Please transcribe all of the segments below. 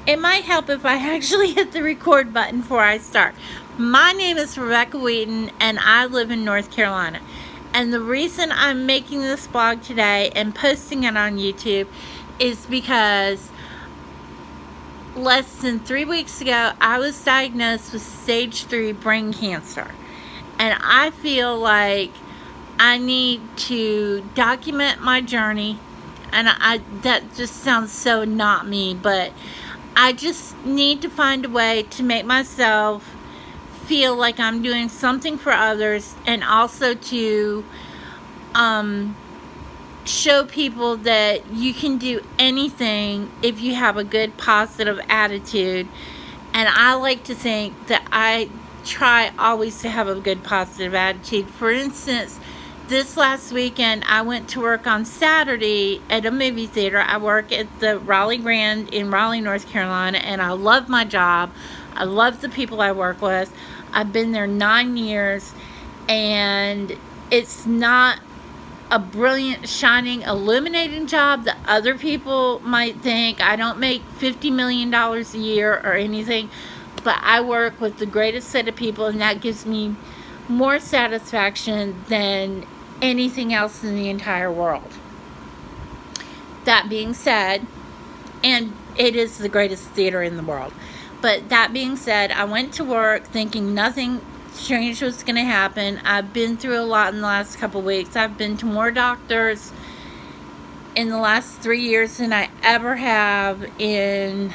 It might help if I actually hit the record button before I start. My name is Rebecca Wheaton, and I live in North Carolina. And the reason I'm making this blog today and posting it on YouTube is because less than 3 weeks ago, I was diagnosed with stage 3 brain cancer. And I feel like I need to document my journey. And that just sounds so not me, but I just need to find a way to make myself feel like I'm doing something for others, and also to show people that you can do anything if you have a good positive attitude. And I like to think that I try always to have a good positive attitude. For instance, this last weekend I went to work on Saturday at a movie theater. I work at the Raleigh Grand in Raleigh, North Carolina, and I love my job. I love the people I work with. I've been there 9 years, and it's not a brilliant, shining, illuminating job that other people might think. I don't make $50 million a year or anything, but I work with the greatest set of people, and that gives me more satisfaction than anything else in the entire world. That being said, and it is the greatest theater in the world, but that being said, I went to work thinking nothing strange was going to happen. I've been through a lot in the last couple weeks. I've been to more doctors in the last 3 years than I ever have in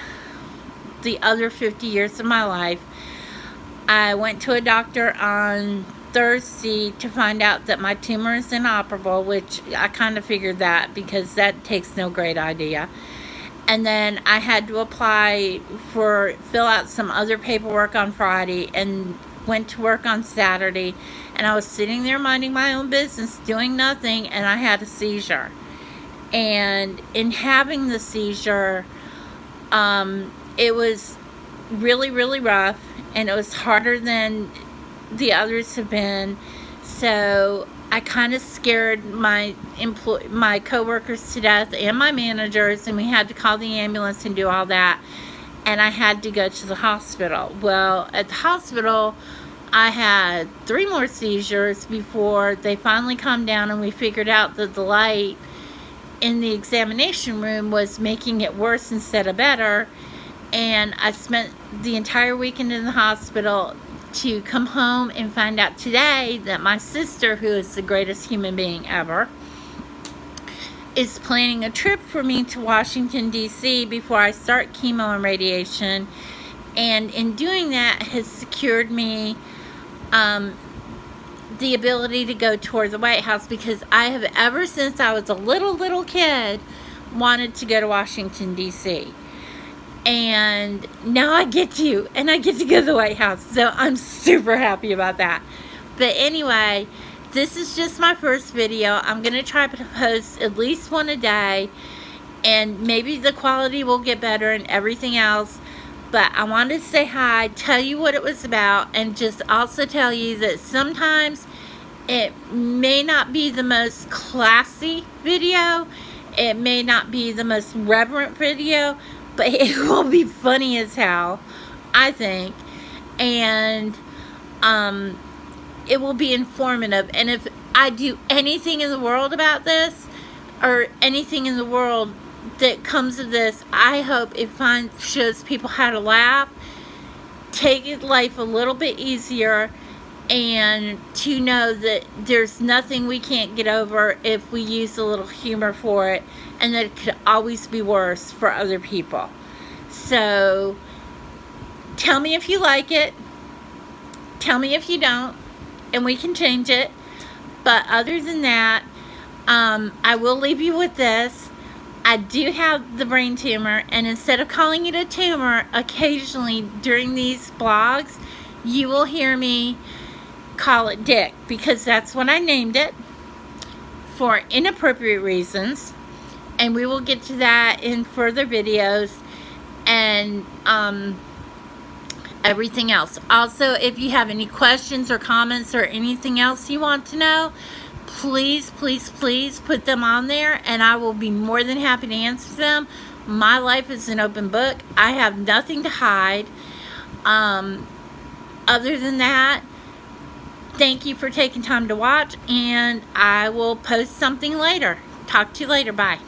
the other 50 years of my life. I went to a doctor on Thursday to find out that my tumor is inoperable, which I kind of figured that, because that takes no great idea. And then I had to fill out some other paperwork on Friday, and went to work on Saturday, and I was sitting there minding my own business, doing nothing, and I had a seizure. And in having the seizure, it was really, really rough, and it was harder than the others have been. So I kind of scared my coworkers to death, and my managers, and we had to call the ambulance and do all that. And I had to go to the hospital. Well, at the hospital, I had 3 more seizures before they finally calmed down, and we figured out that the light in the examination room was making it worse instead of better. And I spent the entire weekend in the hospital to come home and find out today that my sister, who is the greatest human being ever, is planning a trip for me to Washington, D.C. before I start chemo and radiation. And in doing that has secured me the ability to go tour the White House, because I have, ever since I was a little kid, wanted to go to Washington, D.C. And now I get to, and I get to go to the White House. So I'm super happy about that. But anyway, this is just my first video. I'm going to try to post at least one a day, and maybe the quality will get better and everything else. But I wanted to say hi, tell you what it was about, and just also tell you that sometimes it may not be the most classy video. It may not be the most reverent video, but it will be funny as hell, I think. And it will be informative. And if I do anything in the world about this, or anything in the world that comes of this, I hope it shows people how to laugh, take life a little bit easier, and to know that there's nothing we can't get over if we use a little humor for it, and that it could always be worse for other people. So tell me if you like it, tell me if you don't, and we can change it. But other than that, I will leave you with this. I do have the brain tumor, and instead of calling it a tumor, occasionally during these blogs, you will hear me call it Dick, because that's what I named it, for inappropriate reasons. And we will get to that in further videos, and everything else. Also, if you have any questions or comments or anything else you want to know, please put them on there, and I will be more than happy to answer them. My life is an open book. I have nothing to hide. Other than that, thank you for taking time to watch, and I will post something later. Talk to you later. Bye.